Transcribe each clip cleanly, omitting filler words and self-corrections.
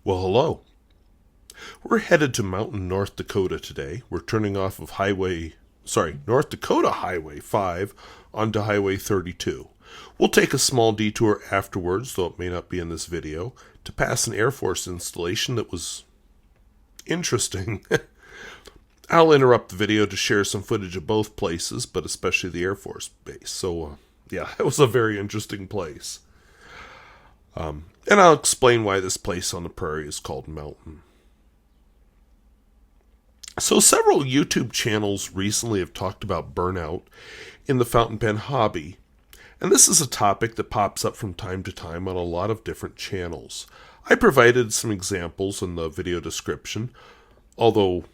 Well, hello. We're headed to Mountain, North Dakota today. We're turning off of North Dakota Highway 5 onto Highway 32. We'll take a small detour afterwards, though it may not be in this video, to pass an Air Force installation that was interesting. I'll interrupt the video to share some footage of both places, but especially the Air Force base. So, it was a very interesting place. And I'll explain why this place on the prairie is called Mountain. So several YouTube channels recently have talked about burnout in the fountain pen hobby. And this is a topic that pops up from time to time on a lot of different channels. I provided some examples in the video description, although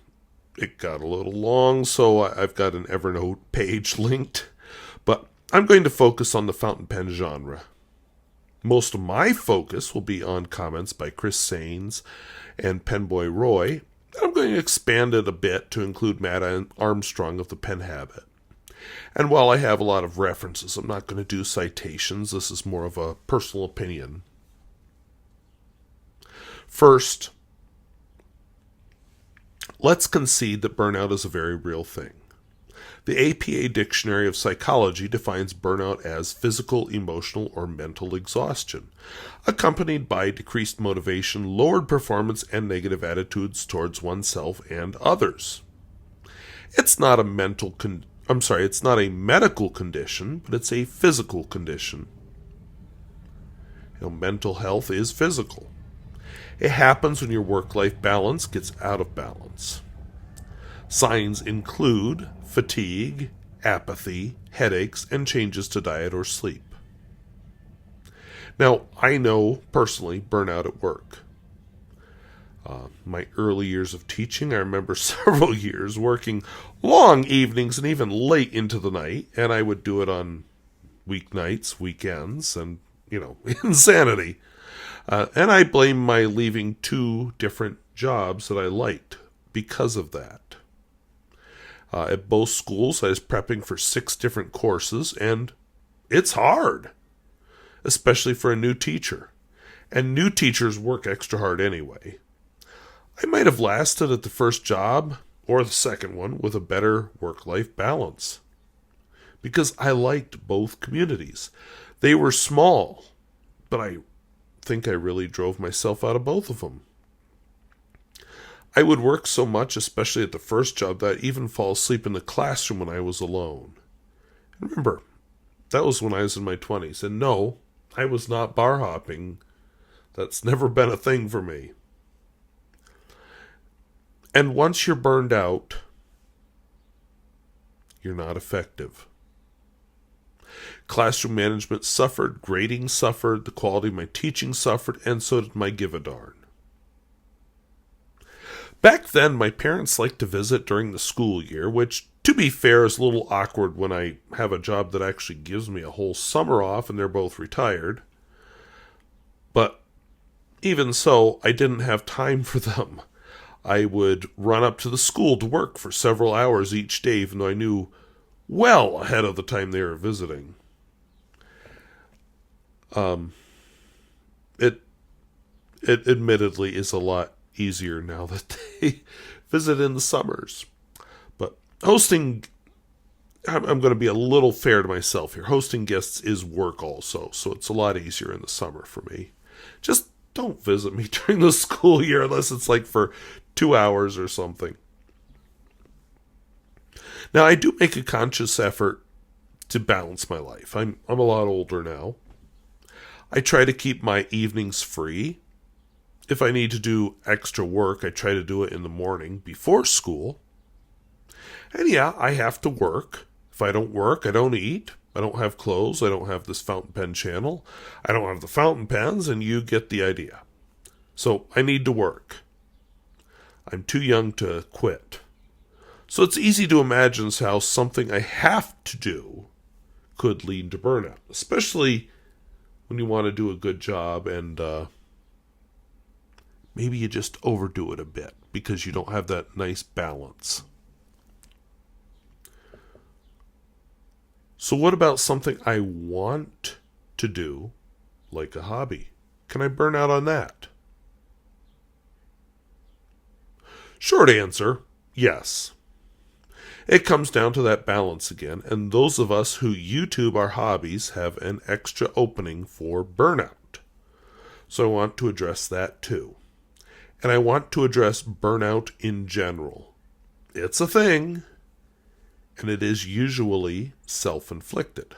it got a little long, so I've got an Evernote page linked. But I'm going to focus on the fountain pen genre. Most of my focus will be on comments by Chris Sains and Penboy Roy. I'm going to expand it a bit to include Matt Armstrong of the Pen Habit. And while I have a lot of references, I'm not going to do citations. This is more of a personal opinion. First, let's concede that burnout is a very real thing. The APA Dictionary of Psychology defines burnout as physical, emotional, or mental exhaustion, accompanied by decreased motivation, lowered performance, and negative attitudes towards oneself and others. It's not a medical condition, but it's a physical condition. Mental health is physical. It happens when your work-life balance gets out of balance. Signs include fatigue, apathy, headaches, and changes to diet or sleep. Now, I know personally burnout at work. My early years of teaching, I remember several years working long evenings and even late into the night, and I would do it on weeknights, weekends, and, insanity. And I blame my leaving 2 different jobs that I liked because of that. At both schools, I was prepping for 6 different courses, and it's hard, especially for a new teacher. And new teachers work extra hard anyway. I might have lasted at the first job, or the second one, with a better work-life balance. Because I liked both communities. They were small, but I think I really drove myself out of both of them. I would work so much, especially at the first job, that I'd even fall asleep in the classroom when I was alone. And remember, that was when I was in my 20s. And no, I was not bar hopping. That's never been a thing for me. And once you're burned out, you're not effective. Classroom management suffered, grading suffered, the quality of my teaching suffered, and so did my give a darn. Back then, my parents liked to visit during the school year, which, to be fair, is a little awkward when I have a job that actually gives me a whole summer off and they're both retired. But even so, I didn't have time for them. I would run up to the school to work for several hours each day, even though I knew well ahead of the time they were visiting. It admittedly is a lot easier now that they visit in the summers. But hosting, I'm going to be a little fair to myself here. Hosting guests is work also, so it's a lot easier in the summer for me. Just don't visit me during the school year unless it's like for 2 hours or something. Now, I do make a conscious effort to balance my life. I'm a lot older now. I try to keep my evenings free. If I need to do extra work, I try to do it in the morning before school. And I have to work. If I don't work, I don't eat. I don't have clothes. I don't have this fountain pen channel. I don't have the fountain pens, and you get the idea. So I need to work. I'm too young to quit. So it's easy to imagine how something I have to do could lead to burnout, especially when you want to do a good job and maybe you just overdo it a bit because you don't have that nice balance. So what about something I want to do, like a hobby? Can I burn out on that? Short answer, yes. It comes down to that balance again, and those of us who YouTube our hobbies have an extra opening for burnout. So I want to address that too. And I want to address burnout in general. It's a thing, and it is usually self-inflicted.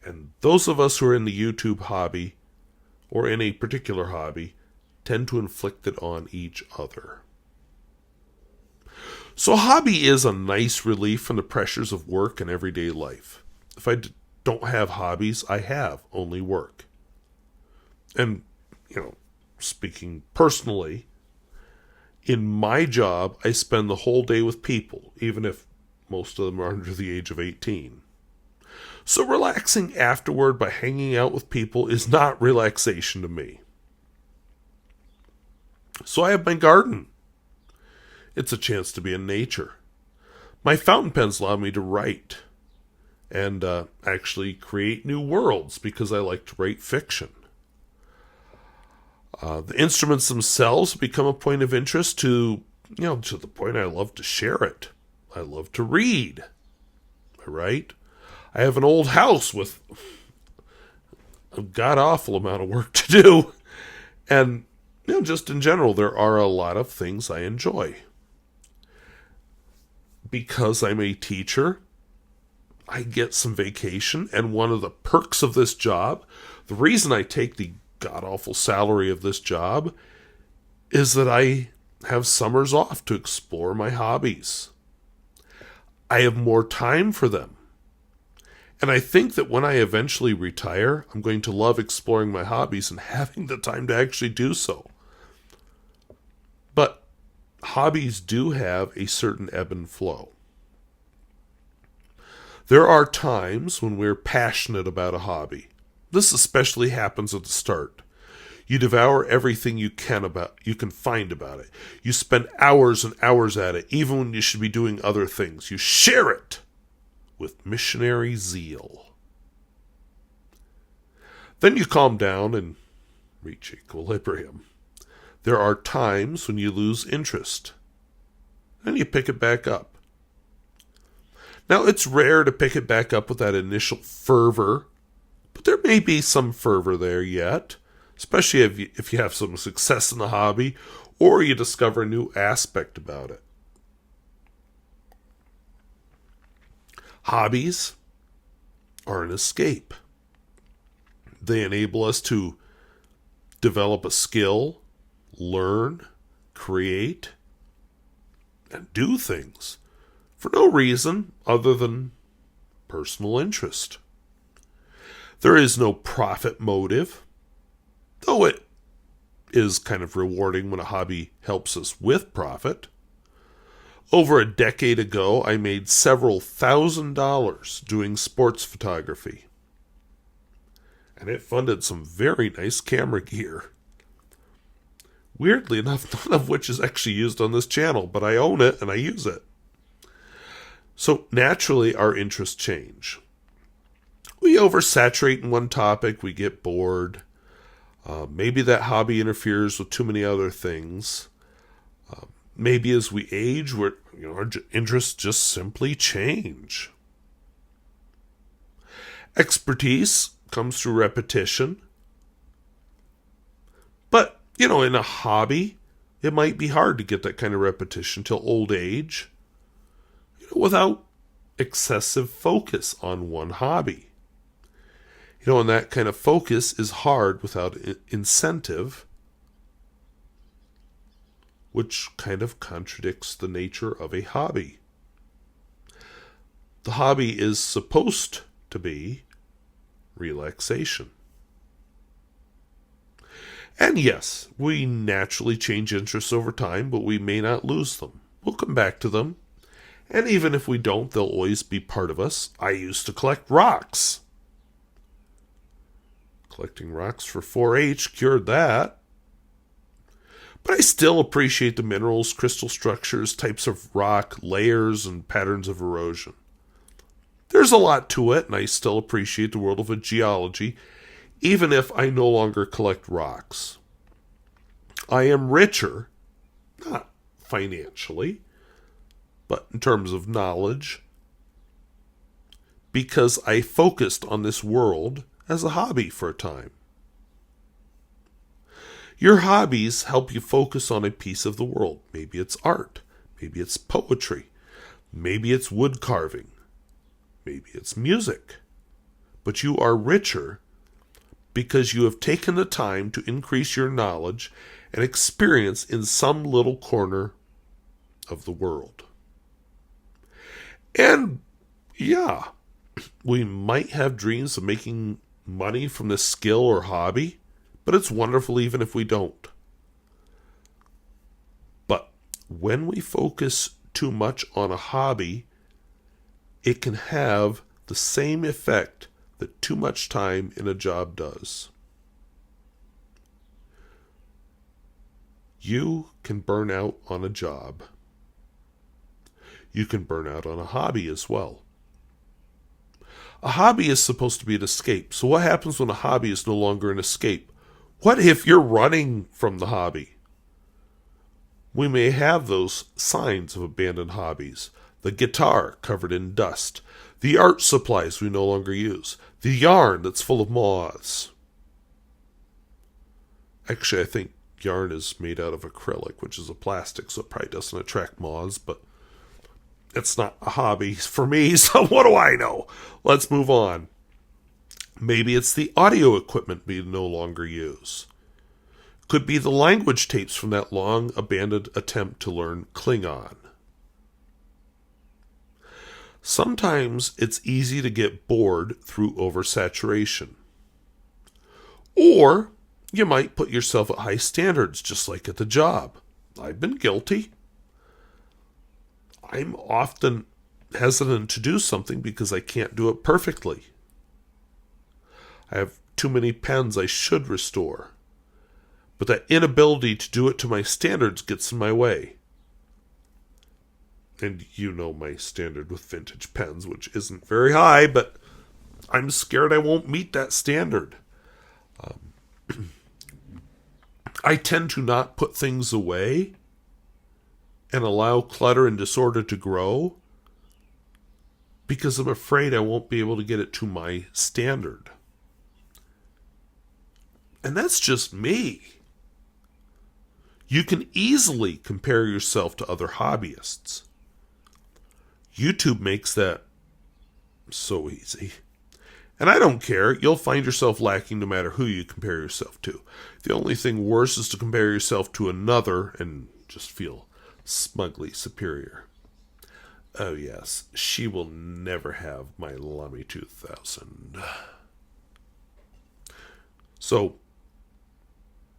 And those of us who are in the YouTube hobby, or in a particular hobby, tend to inflict it on each other. So a hobby is a nice relief from the pressures of work and everyday life. If I don't have hobbies, I have only work. And, speaking personally, in my job, I spend the whole day with people, even if most of them are under the age of 18. So relaxing afterward by hanging out with people is not relaxation to me. So I have my garden. It's a chance to be in nature. My fountain pens allow me to write and actually create new worlds because I like to write fiction. The instruments themselves become a point of interest to the point I love to share it. I love to read. Right? I have an old house with a god-awful amount of work to do. And, just in general, there are a lot of things I enjoy. Because I'm a teacher, I get some vacation. And one of the perks of this job, the reason I take the god-awful salary of this job, is that I have summers off to explore my hobbies. I have more time for them. And I think that when I eventually retire, I'm going to love exploring my hobbies and having the time to actually do so. But hobbies do have a certain ebb and flow. There are times when we're passionate about a hobby. This especially happens at the start. You devour everything you can find about it. You spend hours and hours at it, even when you should be doing other things. You share it with missionary zeal. Then you calm down and reach equilibrium. There are times when you lose interest. Then you pick it back up. Now, it's rare to pick it back up with that initial fervor, but there may be some fervor there yet, especially if you have some success in the hobby or you discover a new aspect about it. Hobbies are an escape. They enable us to develop a skill, learn, create, and do things for no reason other than personal interest. There is no profit motive, though it is kind of rewarding when a hobby helps us with profit. Over a decade ago, I made several $1,000s doing sports photography. And it funded some very nice camera gear. Weirdly enough, none of which is actually used on this channel, but I own it and I use it. So naturally, our interests change. We oversaturate in one topic, we get bored. Maybe that hobby interferes with too many other things. Maybe as we age, our interests just simply change. Expertise comes through repetition. But, in a hobby, it might be hard to get that kind of repetition till old age, without excessive focus on one hobby. And that kind of focus is hard without incentive, which kind of contradicts the nature of a hobby. The hobby is supposed to be relaxation. And yes, we naturally change interests over time, but we may not lose them. We'll come back to them. And even if we don't, they'll always be part of us. I used to collect rocks. Collecting rocks for 4-H cured that. But I still appreciate the minerals, crystal structures, types of rock, layers, and patterns of erosion. There's a lot to it, and I still appreciate the world of geology, even if I no longer collect rocks. I am richer not financially, but in terms of knowledge, because I focused on this world as a hobby for a time. Your hobbies help you focus on a piece of the world. Maybe it's art. Maybe it's poetry. Maybe it's wood carving. Maybe it's music. But you are richer because you have taken the time to increase your knowledge and experience in some little corner of the world. And yeah, we might have dreams of making money from this skill or hobby, but it's wonderful even if we don't. But when we focus too much on a hobby, it can have the same effect that too much time in a job does. You can burn out on a job. You can burn out on a hobby as well. A hobby is supposed to be an escape. So what happens when a hobby is no longer an escape? What if you're running from the hobby? We may have those signs of abandoned hobbies. The guitar covered in dust. The art supplies we no longer use. The yarn that's full of moths. Actually, I think yarn is made out of acrylic, which is a plastic, so it probably doesn't attract moths, but it's not a hobby for me, so what do I know? Let's move on. Maybe it's the audio equipment we no longer use. Could be the language tapes from that long abandoned attempt to learn Klingon. Sometimes it's easy to get bored through oversaturation. Or you might put yourself at high standards, just like at the job. I've been guilty. I'm often hesitant to do something because I can't do it perfectly. I have too many pens I should restore. But that inability to do it to my standards gets in my way. And you know my standard with vintage pens, which isn't very high, but I'm scared I won't meet that standard. I tend to not put things away and allow clutter and disorder to grow because I'm afraid I won't be able to get it to my standard. And that's just me. You can easily compare yourself to other hobbyists. YouTube makes that so easy. And I don't care. You'll find yourself lacking no matter who you compare yourself to. The only thing worse is to compare yourself to another and just feel smugly superior. Oh yes, she will never have my Lummy 2000. So,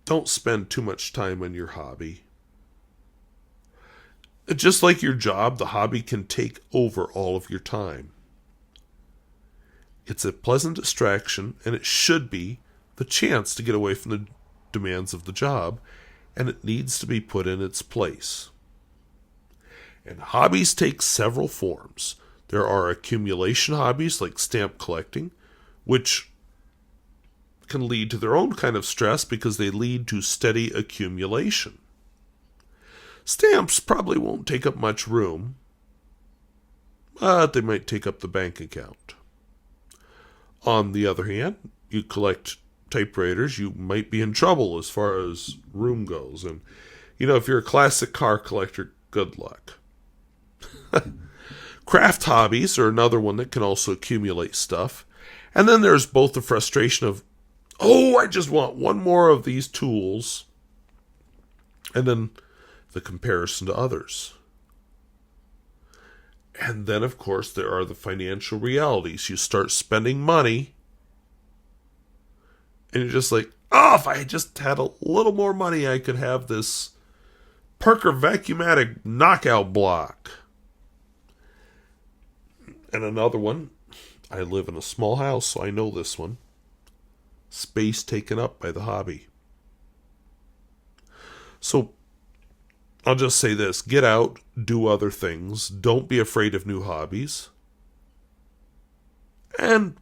don't spend too much time on your hobby. Just like your job, the hobby can take over all of your time. It's a pleasant distraction, and it should be the chance to get away from the demands of the job, and it needs to be put in its place. And hobbies take several forms. There are accumulation hobbies like stamp collecting, which can lead to their own kind of stress because they lead to steady accumulation. Stamps probably won't take up much room, but they might take up the bank account. On the other hand, you collect typewriters, you might be in trouble as far as room goes. And, if you're a classic car collector, good luck. Craft hobbies are another one that can also accumulate stuff. And then there's both the frustration of, I just want one more of these tools. And then the comparison to others. And then, of course, there are the financial realities. You start spending money, and you're just like, if I just had a little more money, I could have this Parker Vacuumatic knockout block. And another one, I live in a small house, so I know this one. Space taken up by the hobby. So, I'll just say this. Get out, do other things. Don't be afraid of new hobbies. And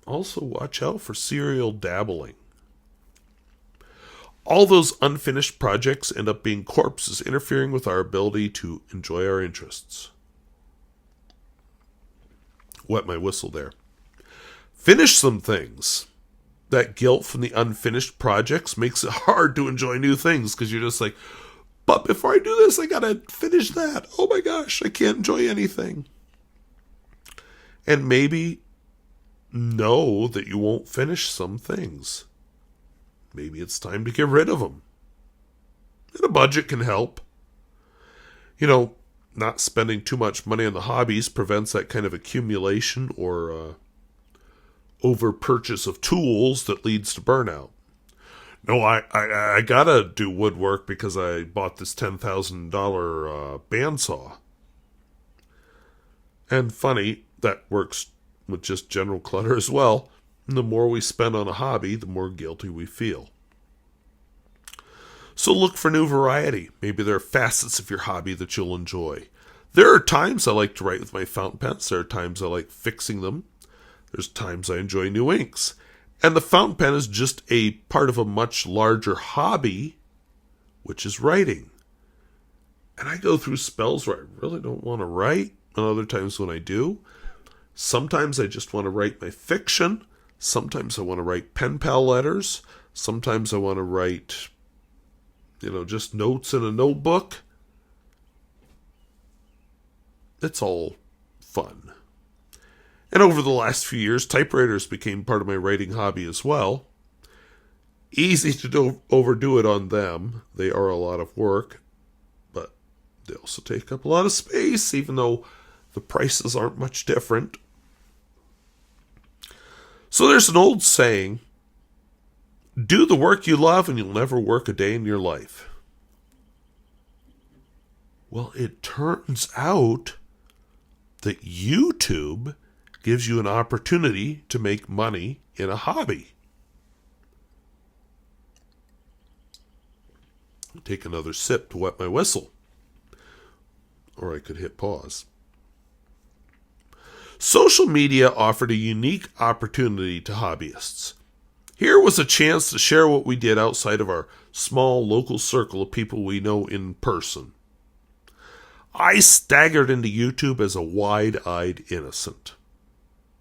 also watch out for serial dabbling. All those unfinished projects end up being corpses, interfering with our ability to enjoy our interests. Wet my whistle there. Finish some things. That guilt from the unfinished projects makes it hard to enjoy new things because you're just like, but before I do this, I gotta finish that. Oh my gosh, I can't enjoy anything. And maybe know that you won't finish some things. Maybe it's time to get rid of them. And a budget can help. You know, not spending too much money on the hobbies prevents that kind of accumulation or over purchase of tools that leads to burnout. No, I gotta do woodwork because I bought this $10,000 bandsaw. And funny, that works with just general clutter as well. And the more we spend on a hobby, the more guilty we feel. So look for new variety. Maybe there are facets of your hobby that you'll enjoy. There are times I like to write with my fountain pens. There are times I like fixing them. There's times I enjoy new inks. And the fountain pen is just a part of a much larger hobby, which is writing. And I go through spells where I really don't want to write, and other times when I do. Sometimes I just want to write my fiction. Sometimes I want to write pen pal letters. Sometimes I want to write, just notes in a notebook. It's all fun. And over the last few years, typewriters became part of my writing hobby as well. Easy to overdo it on them. They are a lot of work, but they also take up a lot of space, even though the prices aren't much different. So there's an old saying, do the work you love and you'll never work a day in your life. Well, it turns out that YouTube gives you an opportunity to make money in a hobby. I'll take another sip to wet my whistle. Or I could hit pause. Social media offered a unique opportunity to hobbyists. Here was a chance to share what we did outside of our small local circle of people we know in person. I staggered into YouTube as a wide-eyed innocent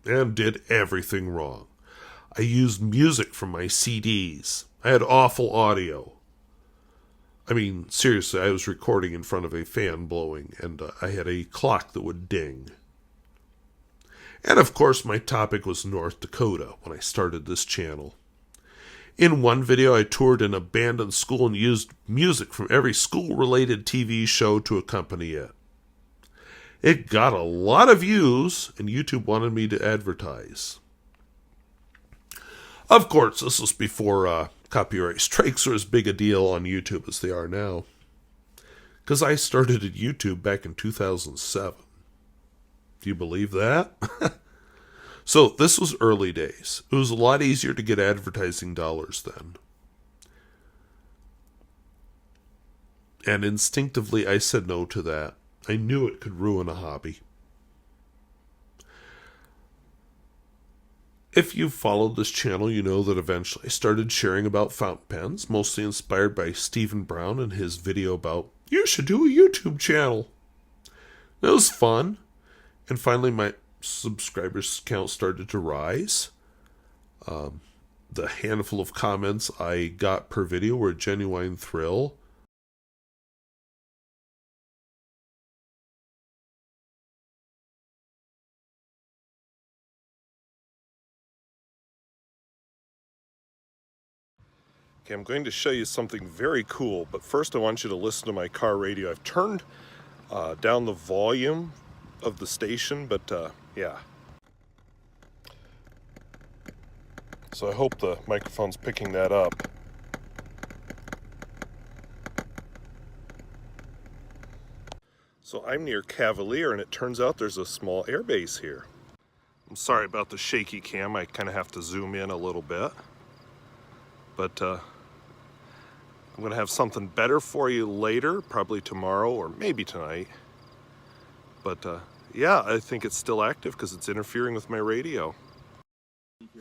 and did everything wrong. I used music from my CDs. I had awful audio. I mean, seriously, I was recording in front of a fan blowing, and I had a clock that would ding. And of course, my topic was North Dakota when I started this channel. In one video, I toured an abandoned school and used music from every school-related TV show to accompany it. It got a lot of views, and YouTube wanted me to advertise. Of course, this was before copyright strikes were as big a deal on YouTube as they are now. Because I started at YouTube back in 2007. Do you believe that? So this was early days. It was a lot easier to get advertising dollars then. And instinctively I said no to that. I knew it could ruin a hobby. If you've followed this channel, you know that eventually I started sharing about fountain pens, mostly inspired by Stephen Brown and his video about, you should do a YouTube channel. It was fun. And finally my subscribers count started to rise. The handful of comments I got per video were a genuine thrill. Okay, I'm going to show you something very cool, but first I want you to listen to my car radio. I've turned down the volume of the station, but yeah. So I hope the microphone's picking that up. So I'm near Cavalier, and it turns out there's a small airbase here. I'm sorry about the shaky cam. I kind of have to zoom in a little bit. But I'm going to have something better for you later, probably tomorrow or maybe tonight. But yeah, I think it's still active because it's interfering with my radio.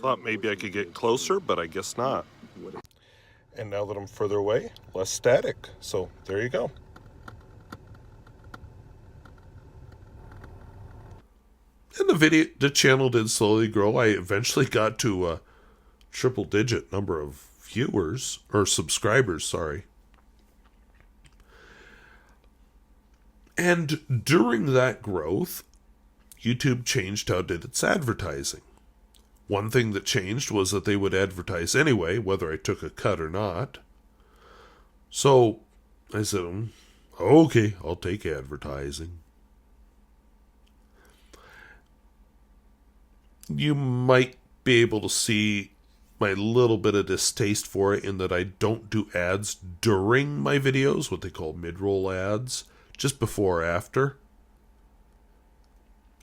Thought maybe I could get closer, but I guess not. And now that I'm further away, less static. So there you go. And the channel did slowly grow. I eventually got to a triple digit number of viewers, or subscribers, sorry. And during that growth, YouTube changed how it did its advertising. One thing that changed was that they would advertise anyway, whether I took a cut or not. So I said, okay, I'll take advertising. You might be able to see my little bit of distaste for it in that I don't do ads during my videos, what they call mid-roll ads, just before or after.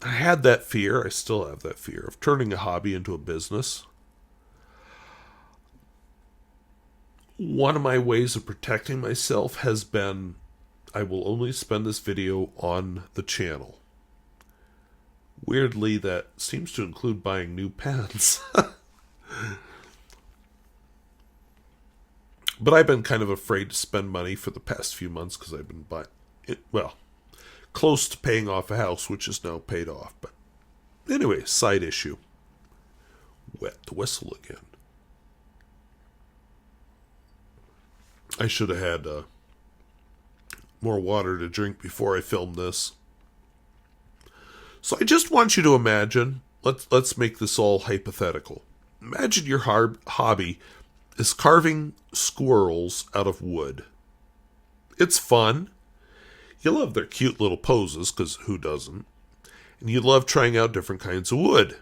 I had that fear, I still have that fear, of turning a hobby into a business. One of my ways of protecting myself has been, I will only spend this video on the channel. Weirdly, that seems to include buying new pens. But I've been kind of afraid to spend money for the past few months because I've been close to paying off a house, which is now paid off. But anyway, side issue. Wet the whistle again. I should have had more water to drink before I filmed this. So I just want you to imagine, let's make this all hypothetical. Imagine your hobby is carving squirrels out of wood. It's fun. You love their cute little poses, because who doesn't? And you love trying out different kinds of wood.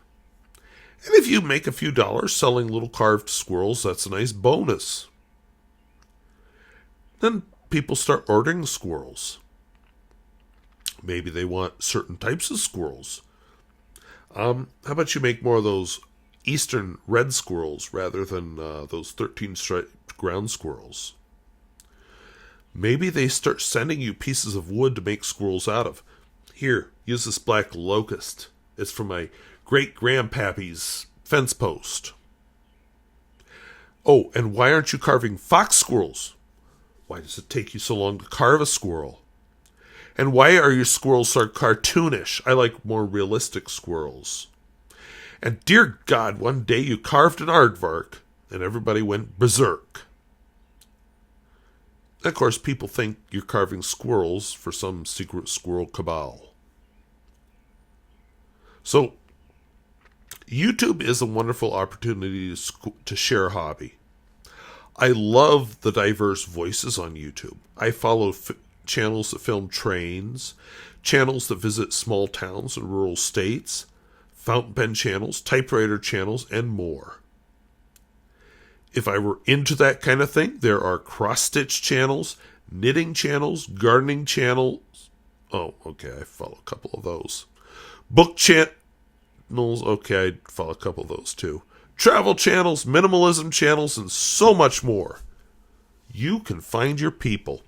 And if you make a few dollars selling little carved squirrels, that's a nice bonus. Then people start ordering squirrels. Maybe they want certain types of squirrels. How about you make more of those eastern red squirrels rather than those 13-striped ground squirrels? Maybe they start sending you pieces of wood to make squirrels out of. Here, use this black locust. It's from my great-grandpappy's fence post. Oh, and why aren't you carving fox squirrels? Why does it take you so long to carve a squirrel? And why are your squirrels so cartoonish? I like more realistic squirrels. And dear God, one day you carved an aardvark, and everybody went berserk. And of course, people think you're carving squirrels for some secret squirrel cabal. So, YouTube is a wonderful opportunity to share a hobby. I love the diverse voices on YouTube. I follow channels that film trains, channels that visit small towns and rural states, fountain pen channels, typewriter channels, and more. If I were into that kind of thing, there are cross-stitch channels, knitting channels, gardening channels. Oh, okay, I follow a couple of those. Book channels. Okay, I follow a couple of those too. Travel channels, minimalism channels, and so much more. You can find your people.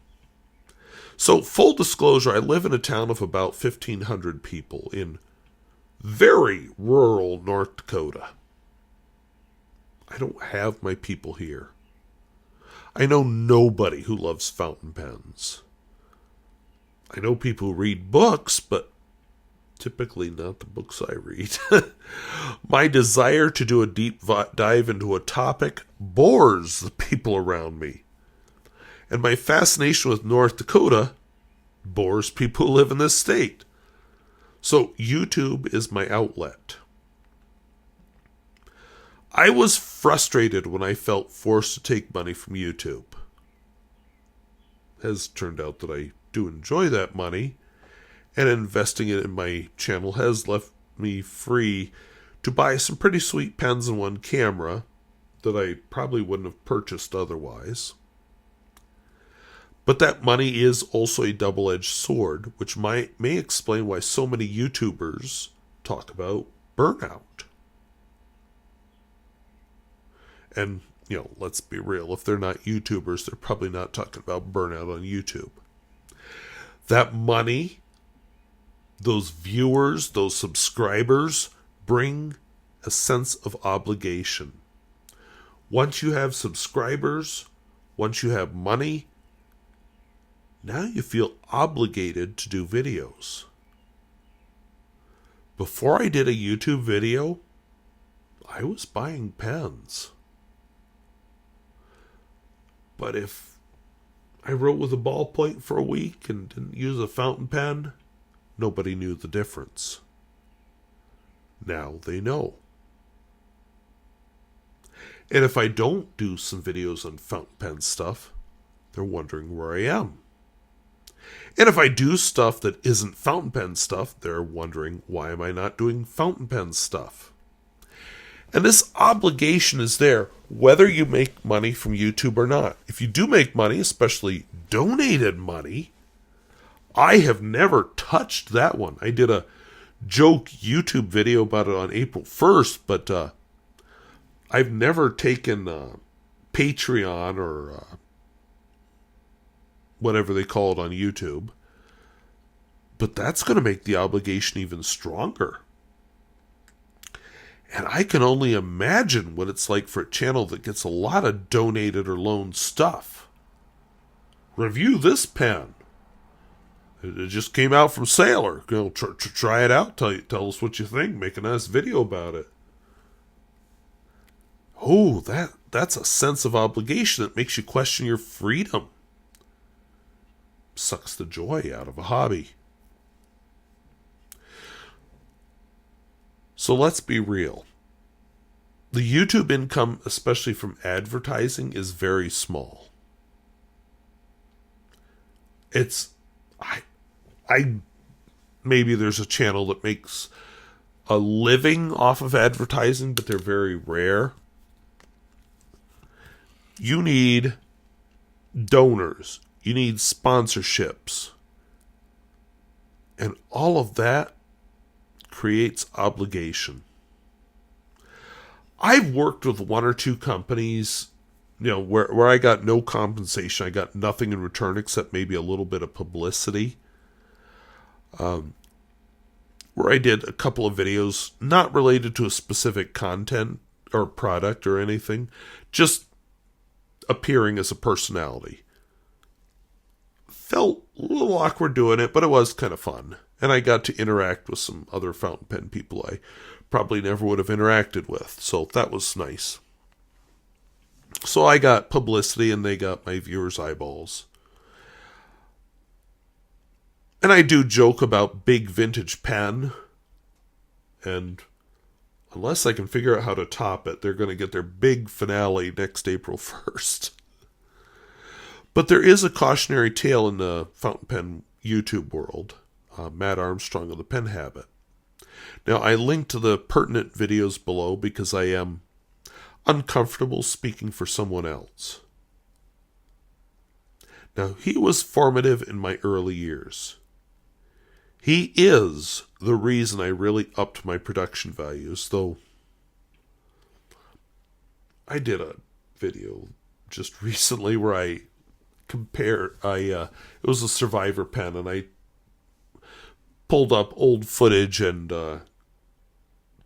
So, full disclosure, I live in a town of about 1,500 people in very rural North Dakota. I don't have my people here. I know nobody who loves fountain pens. I know people who read books, but typically not the books I read. My desire to do a deep dive into a topic bores the people around me. And my fascination with North Dakota bores people who live in this state. So YouTube is my outlet. I was frustrated when I felt forced to take money from YouTube. It has turned out that I do enjoy that money, and investing it in my channel has left me free to buy some pretty sweet pens and one camera that I probably wouldn't have purchased otherwise. But that money is also a double-edged sword, which may explain why so many YouTubers talk about burnout. And, let's be real. If they're not YouTubers, they're probably not talking about burnout on YouTube. That money, those viewers, those subscribers, bring a sense of obligation. Once you have subscribers, once you have money, now you feel obligated to do videos. Before I did a YouTube video, I was buying pens. But if I wrote with a ballpoint for a week and didn't use a fountain pen, nobody knew the difference. Now they know. And if I don't do some videos on fountain pen stuff, they're wondering where I am. And if I do stuff that isn't fountain pen stuff, they're wondering, why am I not doing fountain pen stuff? And this obligation is there, whether you make money from YouTube or not. If you do make money, especially donated money, I have never touched that one. I did a joke YouTube video about it on April 1st, but I've never taken Patreon or whatever they call it on YouTube. But that's going to make the obligation even stronger. And I can only imagine what it's like for a channel that gets a lot of donated or loaned stuff. Review this pen. It just came out from Sailor. Try it out. Tell us what you think. Make a nice video about it. Oh, that's a sense of obligation that makes you question your freedom. Sucks the joy out of a hobby. So let's be real. The YouTube income, especially from advertising, is very small. Maybe there's a channel that makes a living off of advertising, but they're very rare. You need donors. You need sponsorships. And all of that creates obligation. I've worked with one or two companies, where I got no compensation. I got nothing in return except maybe a little bit of publicity. Where I did a couple of videos not related to a specific content or product or anything, just appearing as a personality. Felt a little awkward doing it, but it was kind of fun. And I got to interact with some other fountain pen people I probably never would have interacted with. So that was nice. So I got publicity and they got my viewers' eyeballs. And I do joke about Big Vintage Pen. And unless I can figure out how to top it, they're going to get their big finale next April 1st. But there is a cautionary tale in the fountain pen YouTube world. Matt Armstrong of the Pen Habit. Now, I link to the pertinent videos below because I am uncomfortable speaking for someone else. Now, he was formative in my early years. He is the reason I really upped my production values, though I did a video just recently where I compared, it was a Survivor pen, and I pulled up old footage and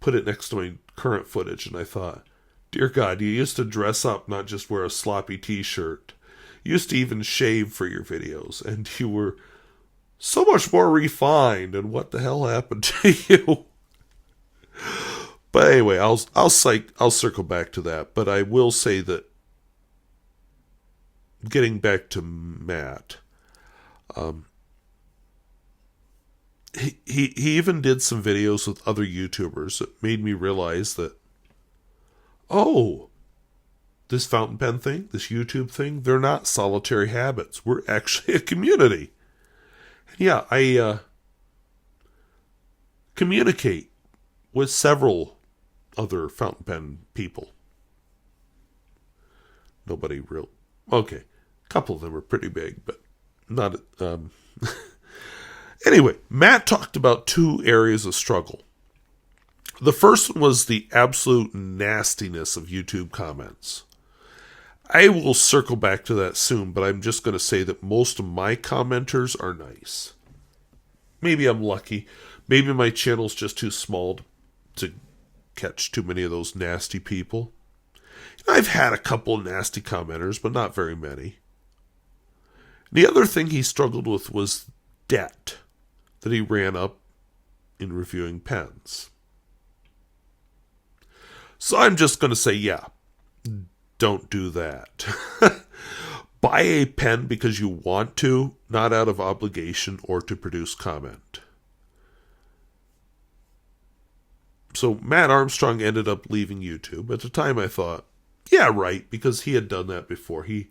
put it next to my current footage, and I thought, dear God, you used to dress up, not just wear a sloppy t-shirt. You used to even shave for your videos, and you were so much more refined, and what the hell happened to you? But anyway, I'll circle back to that, but I will say that, getting back to Matt, he even did some videos with other YouTubers that made me realize that, this fountain pen thing, this YouTube thing, they're not solitary habits. We're actually a community. And yeah, I communicate with several other fountain pen people. Nobody real. Okay, a couple of them are pretty big, but not. Anyway, Matt talked about two areas of struggle. The first one was the absolute nastiness of YouTube comments. I will circle back to that soon, but I'm just going to say that most of my commenters are nice. Maybe I'm lucky. Maybe my channel's just too small to catch too many of those nasty people. I've had a couple nasty commenters, but not very many. The other thing he struggled with was debt that he ran up in reviewing pens. So I'm just going to say, yeah, don't do that. Buy a pen because you want to, not out of obligation or to produce comment. So Matt Armstrong ended up leaving YouTube. At the time I thought, yeah, right, because he had done that before. He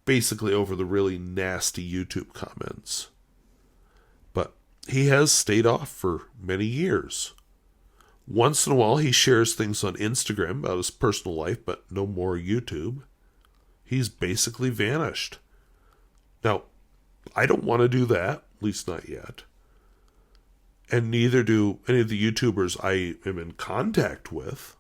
basically over the really nasty YouTube comments. But he has stayed off for many years. Once in a while he shares things on Instagram about his personal life, but no more YouTube. He's basically vanished. Now, I don't want to do that, at least not yet. And neither do any of the YouTubers I am in contact with.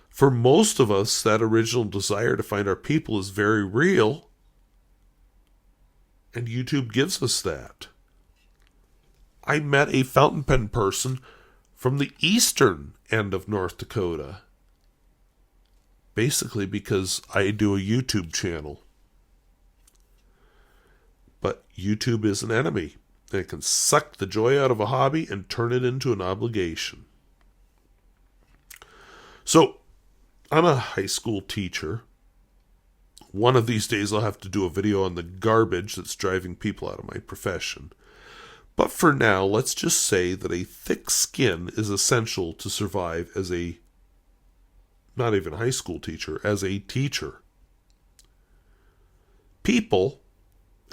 For most of us, that original desire to find our people is very real. And YouTube gives us that. I met a fountain pen person from the eastern end of North Dakota. Basically because I do a YouTube channel. But YouTube is an enemy. And it can suck the joy out of a hobby and turn it into an obligation. So, I'm a high school teacher. One of these days I'll have to do a video on the garbage that's driving people out of my profession. But for now, let's just say that a thick skin is essential to survive as a, not even high school teacher, as a teacher. People,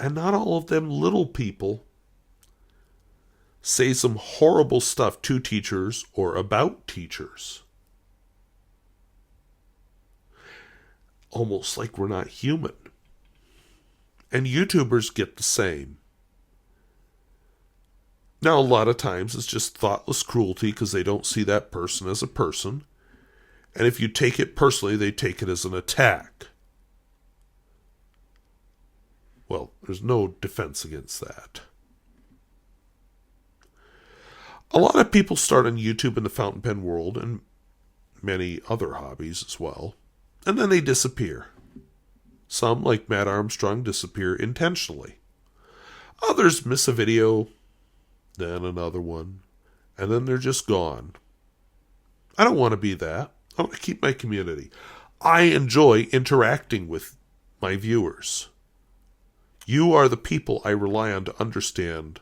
and not all of them little people, say some horrible stuff to teachers or about teachers. Almost like we're not human. And YouTubers get the same. Now, a lot of times it's just thoughtless cruelty because they don't see that person as a person. And if you take it personally, they take it as an attack. Well, there's no defense against that. A lot of people start on YouTube in the fountain pen world and many other hobbies as well. And then they disappear. Some, like Matt Armstrong, disappear intentionally. Others miss a video, then another one, and then they're just gone. I don't want to be that. I want to keep my community. I enjoy interacting with my viewers. You are the people I rely on to understand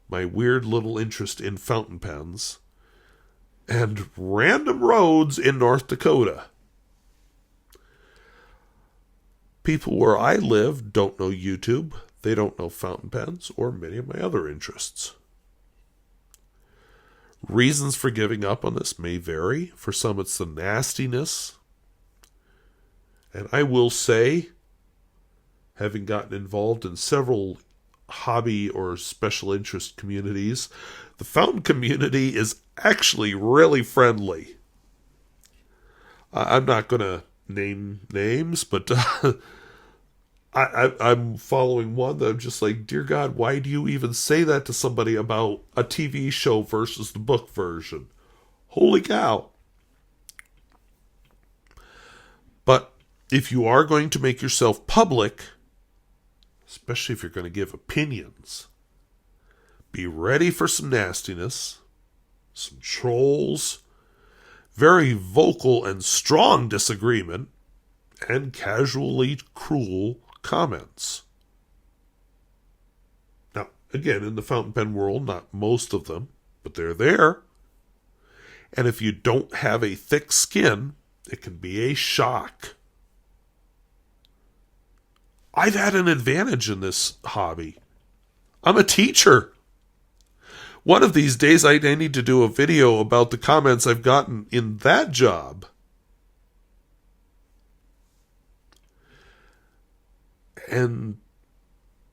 my weird little interest in fountain pens and random roads in North Dakota. People where I live don't know YouTube. They don't know fountain pens or many of my other interests. Reasons for giving up on this may vary. For some, it's the nastiness. And I will say, having gotten involved in several hobby or special interest communities, the fountain community is actually really friendly. I'm not going to name names, but I'm following one that I'm just like, dear God, why do you even say that to somebody about a TV show versus the book version? Holy cow. But if you are going to make yourself public, especially if you're going to give opinions, be ready for some nastiness, some trolls, very vocal and strong disagreement, and casually cruel comments. Now, again, in the fountain pen world, not most of them, but they're there. And if you don't have a thick skin, it can be a shock. I've had an advantage in this hobby. I'm a teacher. One of these days, I need to do a video about the comments I've gotten in that job. And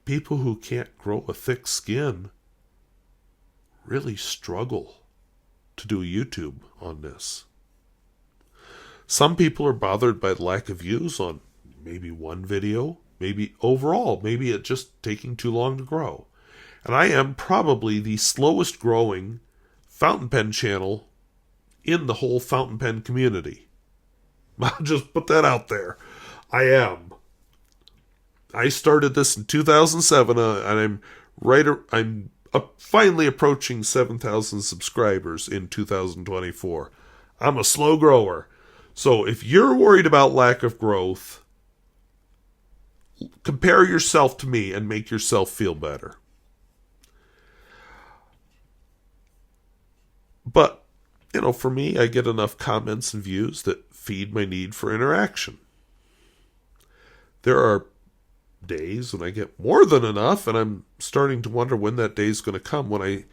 people who can't grow a thick skin really struggle to do YouTube on this. Some people are bothered by the lack of views on maybe one video, maybe overall, maybe it just taking too long to grow. And I am probably the slowest growing fountain pen channel in the whole fountain pen community. I'll just put that out there. I am. I started this in 2007, and I'm finally approaching 7,000 subscribers in 2024. I'm a slow grower. So if you're worried about lack of growth, compare yourself to me and make yourself feel better. But, for me, I get enough comments and views that feed my need for interaction. There are days when I get more than enough, and I'm starting to wonder when that day's going to come, when I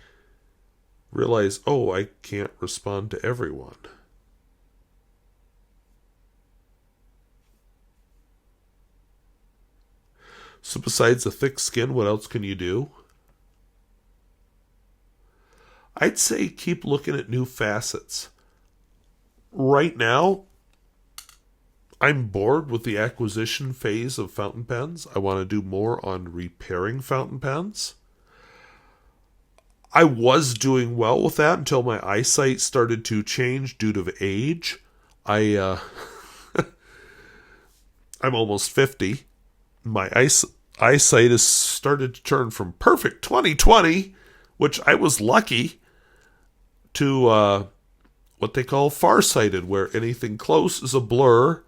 realize, I can't respond to everyone. So besides a thick skin, what else can you do? I'd say keep looking at new facets. Right now, I'm bored with the acquisition phase of fountain pens. I want to do more on repairing fountain pens. I was doing well with that until my eyesight started to change due to age. I'm almost 50. My eyesight has started to turn from perfect 20/20, which I was lucky, to what they call farsighted, where anything close is a blur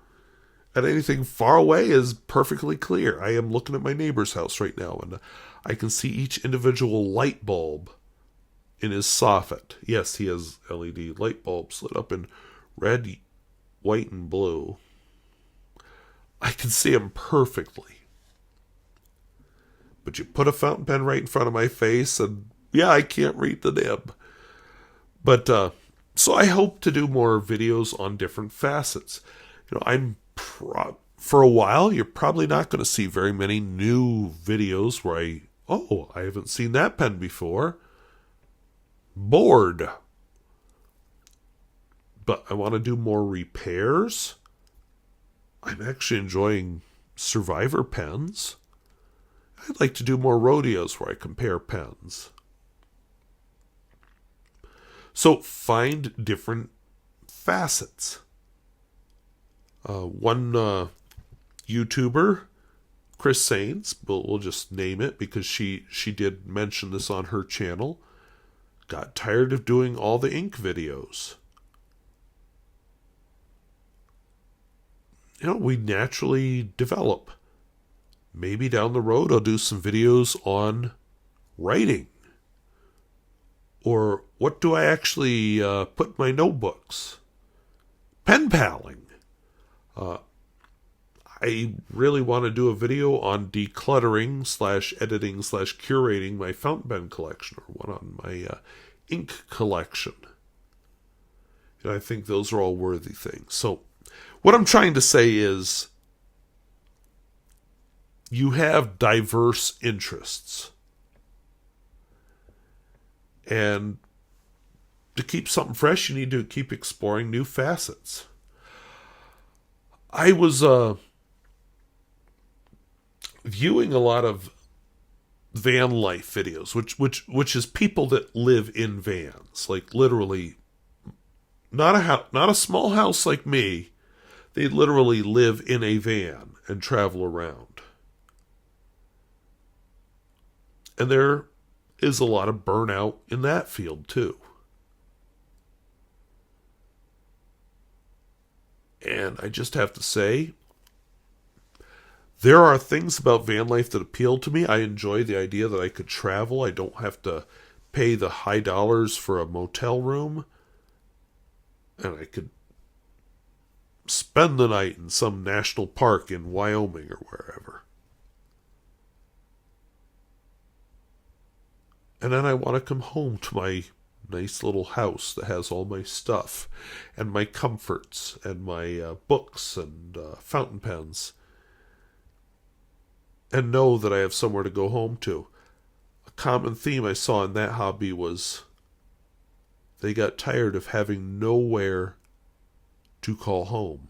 and anything far away is perfectly clear. I am looking at my neighbor's house right now, and I can see each individual light bulb in his soffit. Yes, he has LED light bulbs lit up in red, white, and blue. I can see him perfectly. But you put a fountain pen right in front of my face, and I can't read the nib. But, so I hope to do more videos on different facets. For a while, you're probably not going to see very many new videos where I haven't seen that pen before. Bored. But I want to do more repairs. I'm actually enjoying Survivor pens. I'd like to do more rodeos where I compare pens. So find different facets. One YouTuber, Chris Sains, we'll just name it because she did mention this on her channel, got tired of doing all the ink videos. We naturally develop. Maybe down the road I'll do some videos on writing. Or what do I actually put in my notebooks? Pen paling. I really want to do a video on decluttering /editing /curating my fountain pen collection, or one on my ink collection. And I think those are all worthy things. So what I'm trying to say is you have diverse interests. And to keep something fresh, you need to keep exploring new facets. I was viewing a lot of van life videos, which is people that live in vans, like literally, not a small house like me. They literally live in a van and travel around. And there is a lot of burnout in that field too. And I just have to say, there are things about van life that appeal to me. I enjoy the idea that I could travel. I don't have to pay the high dollars for a motel room. And I could spend the night in some national park in Wyoming or wherever. And then I want to come home to my nice little house that has all my stuff and my comforts and my books and fountain pens, and know that I have somewhere to go home to. A common theme I saw in that hobby was they got tired of having nowhere to call home.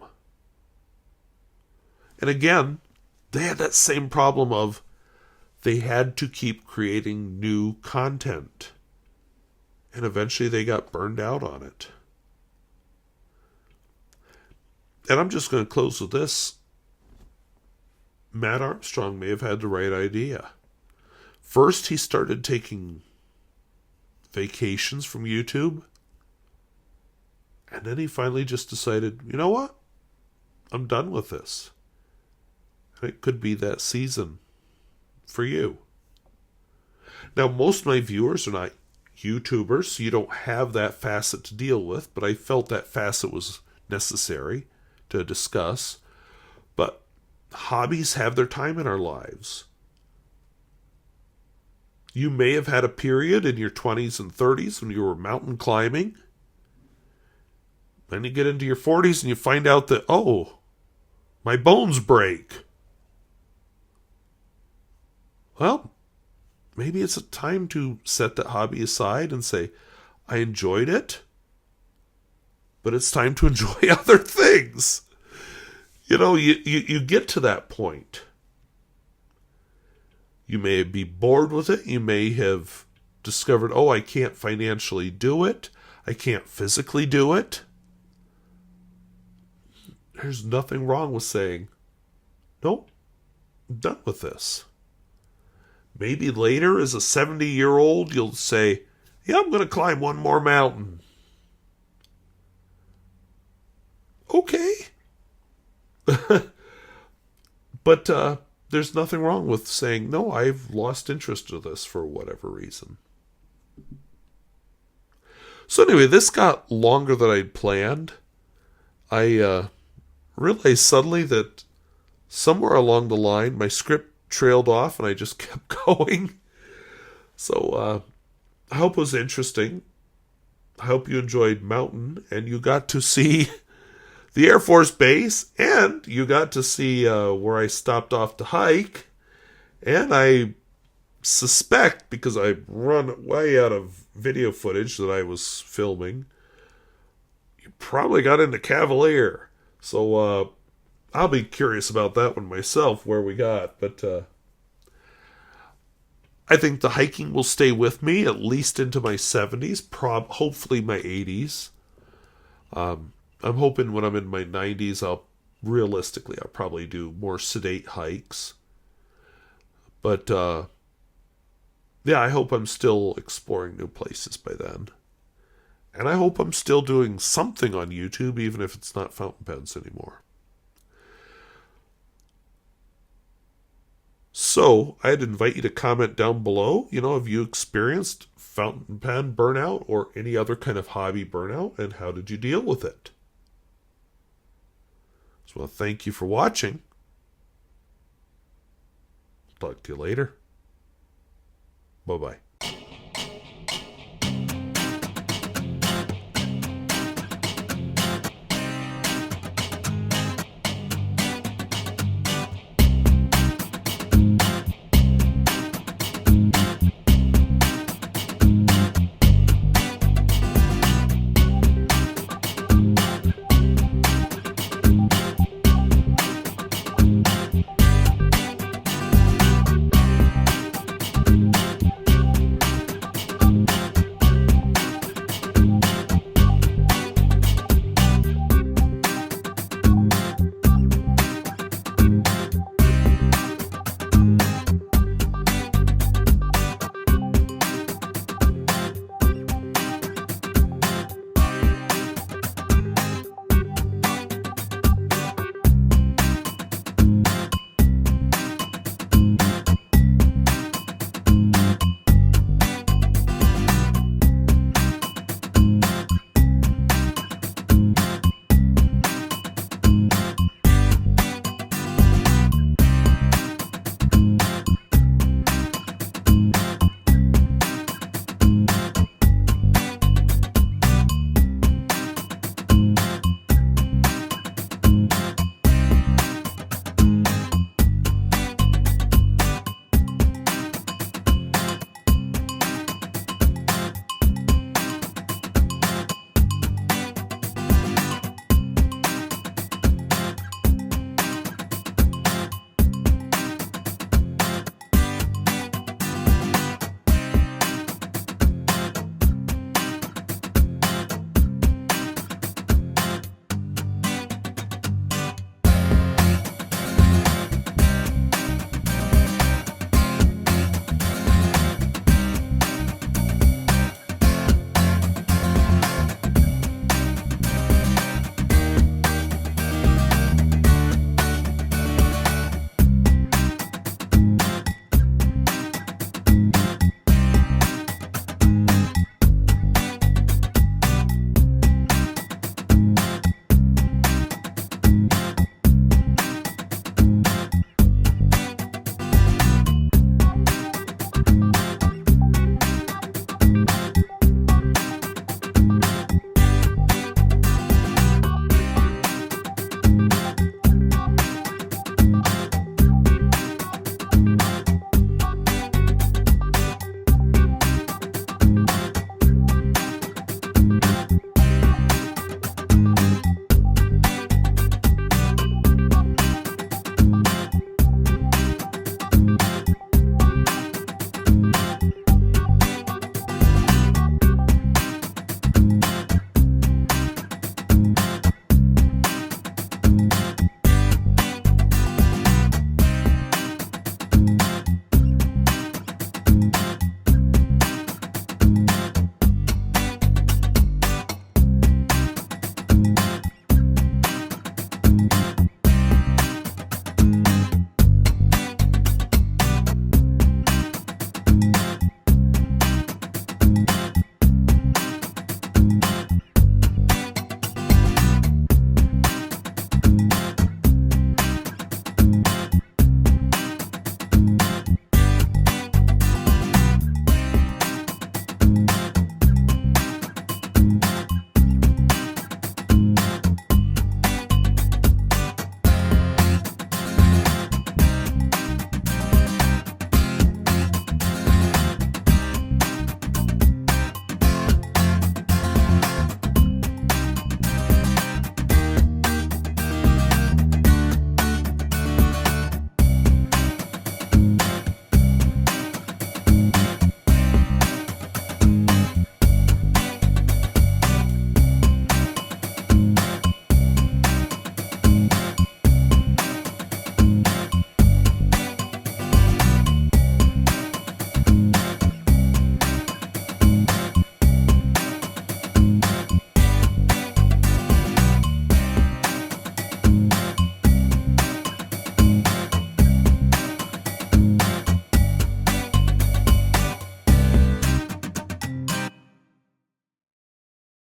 And again, they had that same problem of they had to keep creating new content. And eventually they got burned out on it. And I'm just going to close with this. Matt Armstrong may have had the right idea. First, he started taking vacations from YouTube. And then he finally just decided, you know what? I'm done with this. And it could be that season for you. Now, most of my viewers are not YouTubers, so you don't have that facet to deal with, but I felt that facet was necessary to discuss. But hobbies have their time in our lives. You may have had a period in your 20s and 30s when you were mountain climbing. Then you get into your 40s and you find out that, oh, my bones break. Well, maybe it's a time to set that hobby aside and say, I enjoyed it, but it's time to enjoy other things. You know, you get to that point. You may be bored with it. You may have discovered, oh, I can't financially do it. I can't physically do it. There's nothing wrong with saying, nope, I'm done with this. Maybe later, as a 70-year-old, you'll say, yeah, I'm going to climb one more mountain. Okay. But there's nothing wrong with saying, no, I've lost interest in this for whatever reason. So anyway, this got longer than I'd planned. I realized suddenly that somewhere along the line, my script trailed off and I just kept going. So I hope it was interesting. I hope you enjoyed Mountain and you got to see the Air Force Base, and you got to see where I stopped off to hike. And I suspect, because I run way out of video footage that I was filming, you probably got into Cavalier. So I'll be curious about that one myself, where we got. But I think the hiking will stay with me at least into my 70s, hopefully my 80s. I'm hoping when I'm in my 90s, I'll probably do more sedate hikes. But yeah, I hope I'm still exploring new places by then. And I hope I'm still doing something on YouTube, even if it's not fountain pens anymore. So, I'd invite you to comment down below. You know, have you experienced fountain pen burnout or any other kind of hobby burnout, and how did you deal with it? So, well, thank you for watching. Talk to you later. Bye-bye.